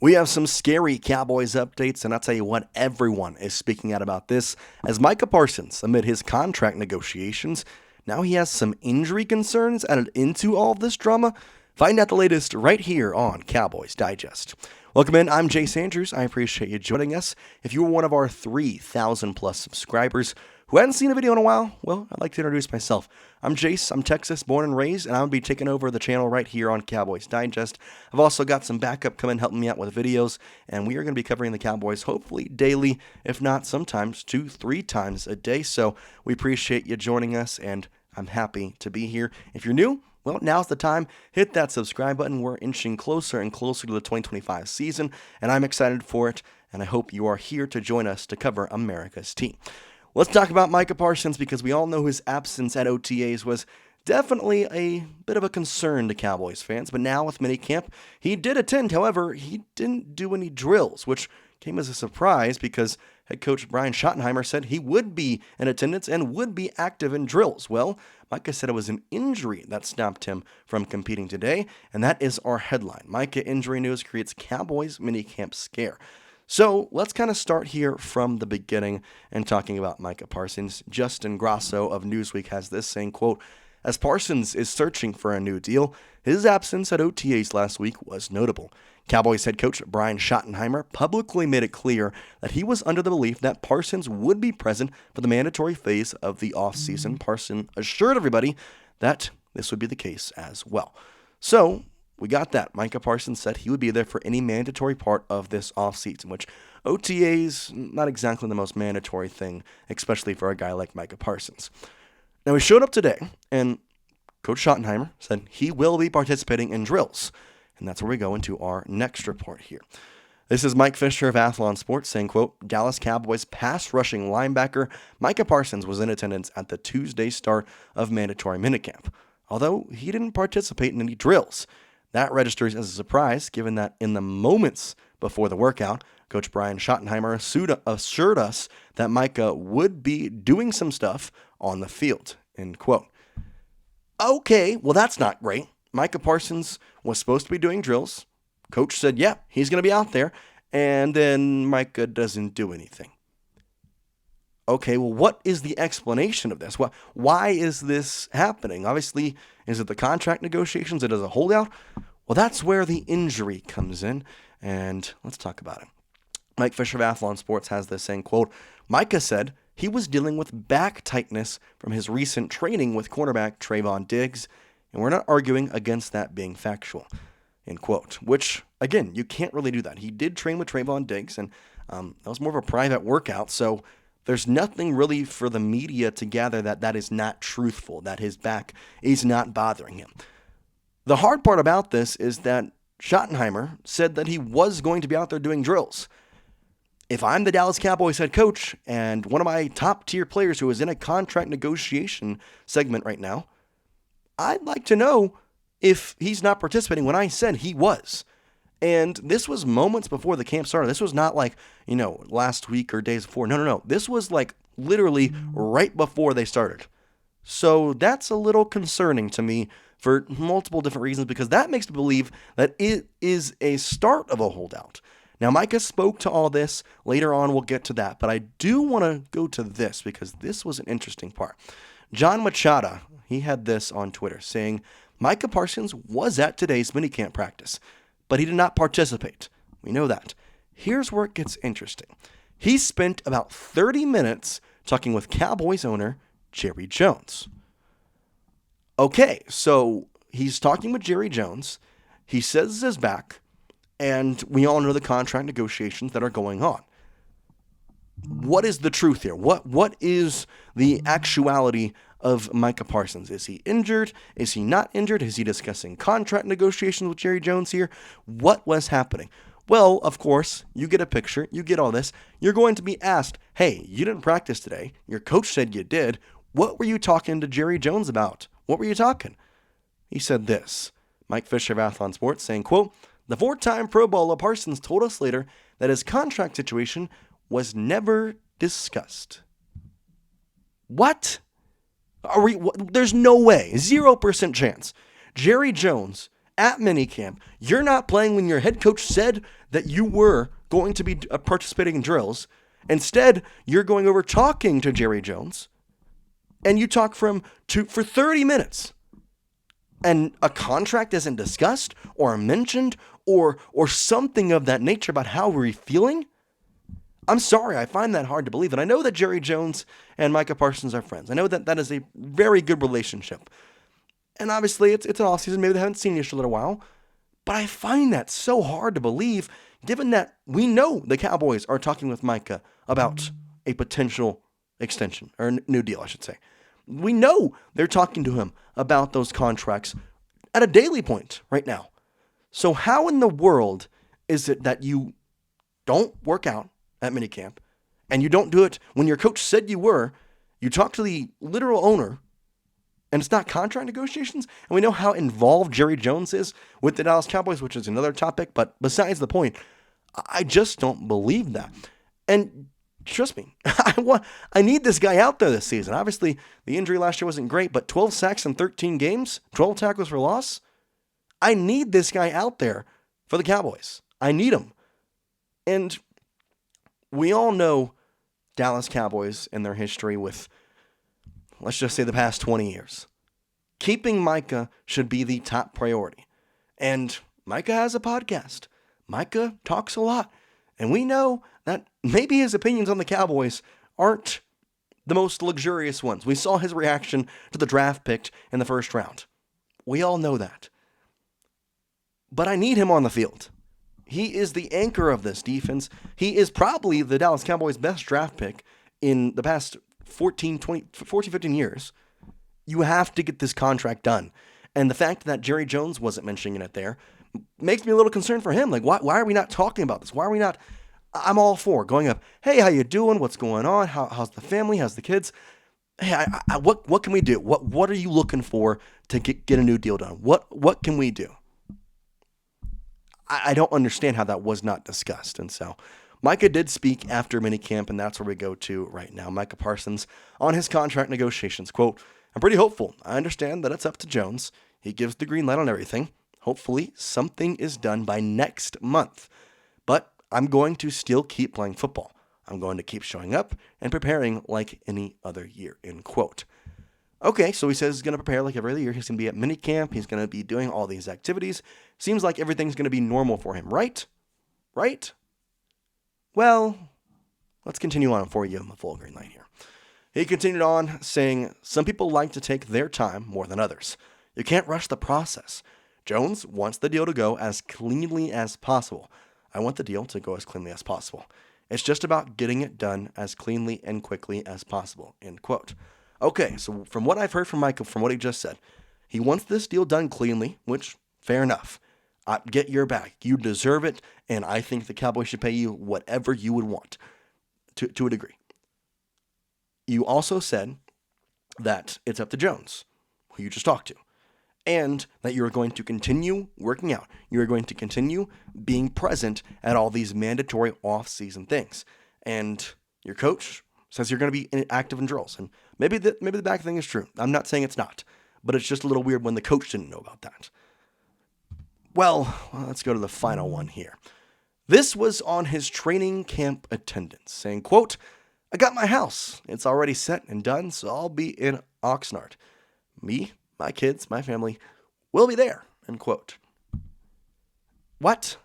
We have some scary Cowboys updates, and I'll tell you what, everyone is speaking out about this as Micah Parsons, amid his contract negotiations, now he has some injury concerns added into all of this drama. Find out the latest right here on Cowboys Digest. Welcome in, I'm Jace Andrews. I appreciate you joining us. If you were one of our 3,000 plus subscribers who hadn't seen a video in a while, well, I'd like to introduce myself. I'm Jace, I'm Texas born and raised, and I'm going to be taking over the channel right here on Cowboys Digest. I've also got some backup coming helping me out with videos, and we are going to be covering the Cowboys hopefully daily, if not sometimes 2-3 times a day. So we appreciate you joining us, and I'm happy to be here. If you're new, well, now's the time. Hit that subscribe button. We're inching closer and closer to the 2025 season, and I'm excited for it, and I hope you are here to join us to cover America's team. Let's talk about Micah Parsons because we all know his absence at OTAs was definitely a bit of a concern to Cowboys fans. But now with Minicamp, he did attend. However, he didn't do any drills, which came as a surprise because head coach Brian Schottenheimer said he would be in attendance and would be active in drills. Well, Micah said it was an injury that stopped him from competing today, and that is our headline. Micah injury news creates Cowboys Minicamp scare. So let's kind of start here from the beginning and talking about Micah Parsons. Justin Grasso of Newsweek has this saying, quote, as Parsons is searching for a new deal, his absence at OTAs last week was notable. Cowboys head coach Brian Schottenheimer publicly made it clear that he was under the belief that Parsons would be present for the mandatory phase of the offseason. Parsons assured everybody that this would be the case as well. So we got that. Micah Parsons said he would be there for any mandatory part of this offseason, which OTAs, not exactly the most mandatory thing, especially for a guy like Micah Parsons. Now, he showed up today, and Coach Schottenheimer said he will be participating in drills, and that's where we go into our next report here. This is Mike Fisher of Athlon Sports saying, quote, Dallas Cowboys pass rushing linebacker Micah Parsons was in attendance at the Tuesday start of mandatory minicamp, although he didn't participate in any drills. That registers as a surprise, given that in the moments before the workout, Coach Brian Schottenheimer assured us that Micah would be doing some stuff on the field, end quote. Okay, well, that's not great. Micah Parsons was supposed to be doing drills. Coach said, yeah, he's going to be out there, and then Micah doesn't do anything. Okay, well, what is the explanation of this? Why is this happening? Obviously, is it the contract negotiations? It is a holdout? Well, that's where the injury comes in, and let's talk about it. Mike Fisher of Athlon Sports has this saying, quote, Micah said he was dealing with back tightness from his recent training with cornerback Trevon Diggs, and we're not arguing against that being factual, end quote, which, again, you can't really do that. He did train with Trevon Diggs, and that was more of a private workout, so there's nothing really for the media to gather that is not truthful, that his back is not bothering him. The hard part about this is that Schottenheimer said that he was going to be out there doing drills. If I'm the Dallas Cowboys head coach and one of my top tier players who is in a contract negotiation segment right now, I'd like to know if he's not participating when I said he was. And this was moments before the camp started. This was not like, last week or days before. No. This was like literally right before they started. So that's a little concerning to me for multiple different reasons because that makes me believe that it is a start of a holdout. Now, Micah spoke to all this. Later on, we'll get to that. But I do want to go to this because this was an interesting part. John Machada, he had this on Twitter saying, Micah Parsons was at today's minicamp practice, but he did not participate. We know that. Here's where it gets interesting. He spent about 30 minutes talking with Cowboys owner Jerry Jones. Okay, so he's talking with Jerry Jones. He says his back, and we all know the contract negotiations that are going on. What is the truth here? What is the actuality of Micah Parsons? Is he injured? Is he not injured? Is he discussing contract negotiations with Jerry Jones here? What was happening? Well, of course, you get a picture. You get all this. You're going to be asked, hey, you didn't practice today. Your coach said you did. What were you talking to Jerry Jones about? What were you talking? He said this. Mike Fisher of Athlon Sports saying, quote, the 4-time Pro Bowler Parsons told us later that his contract situation was never discussed. What? There's no way, 0% chance. Jerry Jones at minicamp. You're not playing when your head coach said that you were going to be participating in drills. Instead, you're going over talking to Jerry Jones, and you talk for 30 minutes. And a contract isn't discussed or mentioned or something of that nature about how we're feeling? I'm sorry, I find that hard to believe. And I know that Jerry Jones and Micah Parsons are friends. I know that that is a very good relationship. And obviously, it's an offseason. Maybe they haven't seen each other in a while. But I find that so hard to believe, given that we know the Cowboys are talking with Micah about a potential extension, or new deal, I should say. We know they're talking to him about those contracts at a daily point right now. So how in the world is it that you don't work out at minicamp, and you don't do it when your coach said you were? You talk to the literal owner, and it's not contract negotiations? And we know how involved Jerry Jones is with the Dallas Cowboys, which is another topic, but besides the point, I just don't believe that. And trust me, I need this guy out there this season. Obviously, the injury last year wasn't great, but 12 sacks in 13 games, 12 tackles for loss. I need this guy out there for the Cowboys. I need him. And we all know Dallas Cowboys and their history with, let's just say, the past 20 years. Keeping Micah should be the top priority. And Micah has a podcast. Micah talks a lot. And we know that maybe his opinions on the Cowboys aren't the most luxurious ones. We saw his reaction to the draft pick in the first round. We all know that. But I need him on the field. He is the anchor of this defense. He is probably the Dallas Cowboys' best draft pick in the past 14, 15 years. You have to get this contract done. And the fact that Jerry Jones wasn't mentioning it there makes me a little concerned for him. Like, why are we not talking about this? Why are we not? I'm all for going up. Hey, how you doing? What's going on? How's the family? How's the kids? Hey, what can we do? What are you looking for to get a new deal done? What can we do? I don't understand how that was not discussed. And so Micah did speak after minicamp, and that's where we go to right now. Micah Parsons on his contract negotiations. Quote, I'm pretty hopeful. I understand that it's up to Jones. He gives the green light on everything. Hopefully something is done by next month. But I'm going to still keep playing football. I'm going to keep showing up and preparing like any other year, end quote. Okay, so he says he's going to prepare like every other year. He's going to be at minicamp. He's going to be doing all these activities. Seems like everything's going to be normal for him, right? Right? Well, let's continue on before we give him a full green light here. He continued on saying, some people like to take their time more than others. You can't rush the process. Jones wants the deal to go as cleanly as possible. I want the deal to go as cleanly as possible. It's just about getting it done as cleanly and quickly as possible, end quote. Okay, so from what I've heard from Michael, from what he just said, he wants this deal done cleanly, which, fair enough. Get your bag. You deserve it, and I think the Cowboys should pay you whatever you would want, to a degree. You also said that it's up to Jones, who you just talked to, and that you are going to continue working out. You are going to continue being present at all these mandatory off-season things. And your coach says you're going to be active in drills. And maybe the back thing is true. I'm not saying it's not, but it's just a little weird when the coach didn't know about that. Well, let's go to the final one here. This was on his training camp attendance, saying, quote, I got my house. It's already set and done, so I'll be in Oxnard. Me, my kids, my family will be there, end quote. What?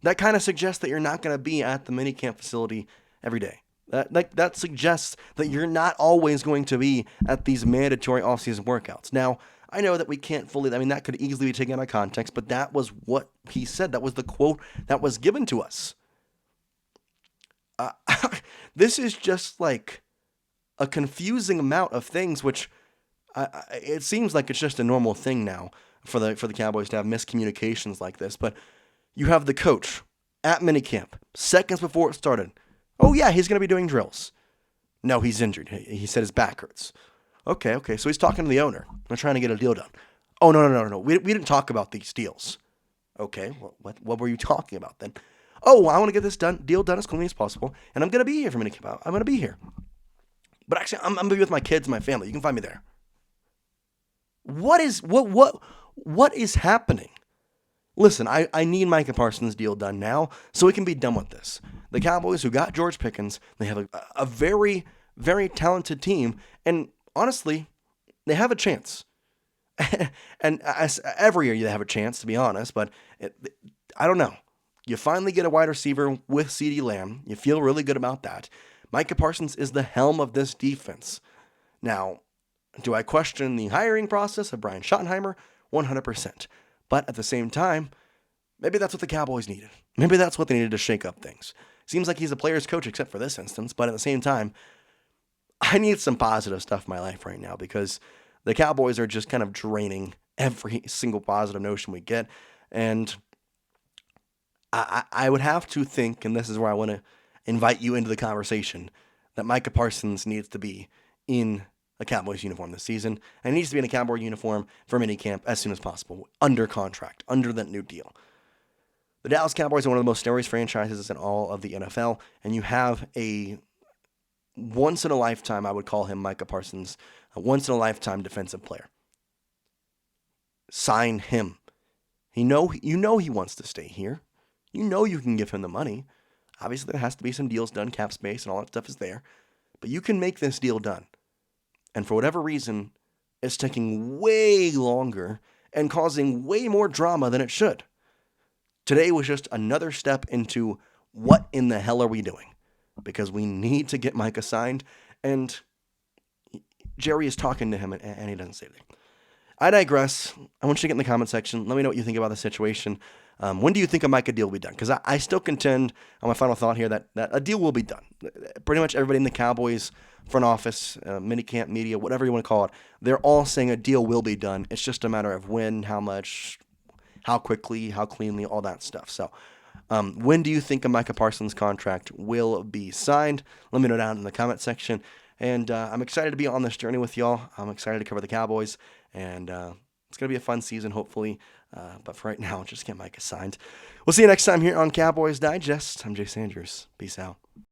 That kind of suggests that you're not going to be at the minicamp facility every day. That suggests that you're not always going to be at these mandatory off-season workouts. Now, I know that we can't fully, that could easily be taken out of context, but that was what he said. That was the quote that was given to us. This is just like a confusing amount of things, which it seems like it's just a normal thing now for the Cowboys to have miscommunications like this. But you have the coach at minicamp, seconds before it started. Oh, yeah, he's going to be doing drills. No, he's injured. He said his back hurts. Okay. So he's talking to the owner. They're trying to get a deal done. Oh, no. We didn't talk about these deals. Okay, what were you talking about then? Oh, I want to get this deal done as cleanly as possible, and I'm going to be here for minicamp. I'm going to be here. But actually, I'm going to be with my kids and my family. You can find me there. What is happening? listen, I need Micah Parsons' deal done now so we can be done with this. The Cowboys, who got George Pickens, they have a very, very talented team, and honestly, they have a chance. And every year they have a chance, to be honest, but I don't know. You finally get a wide receiver with CeeDee Lamb. You feel really good about that. Micah Parsons is the helm of this defense. Now, do I question the hiring process of Brian Schottenheimer? 100%. But at the same time, maybe that's what the Cowboys needed. Maybe that's what they needed to shake up things. Seems like he's a player's coach, except for this instance. But at the same time, I need some positive stuff in my life right now because the Cowboys are just kind of draining every single positive notion we get. And I would have to think, and this is where I want to invite you into the conversation, that Micah Parsons needs to be in a Cowboys uniform this season, and he needs to be in a Cowboy uniform for minicamp as soon as possible, under contract, under that new deal. The Dallas Cowboys are one of the most storied franchises in all of the NFL, and you have a once-in-a-lifetime, I would call him Micah Parsons, a once-in-a-lifetime defensive player. Sign him. You know he wants to stay here. You know you can give him the money. Obviously, there has to be some deals done, cap space, and all that stuff is there. But you can make this deal done. And for whatever reason, it's taking way longer and causing way more drama than it should. Today was just another step into what in the hell are we doing? Because we need to get Micah signed, and Jerry is talking to him, and he doesn't say anything. I digress. I want you to get in the comment section. Let me know what you think about the situation. When do you think a Micah deal will be done? Because I still contend on my final thought here that a deal will be done. Pretty much everybody in the Cowboys front office, minicamp media, whatever you want to call it, they're all saying a deal will be done. It's just a matter of when, how much, how quickly, how cleanly, all that stuff. So when do you think a Micah Parsons contract will be signed? Let me know down in the comment section. And I'm excited to be on this journey with y'all. I'm excited to cover the Cowboys. And it's going to be a fun season, hopefully. But for right now, just get Micah signed. We'll see you next time here on Cowboys Digest. I'm Jace Andrews. Peace out.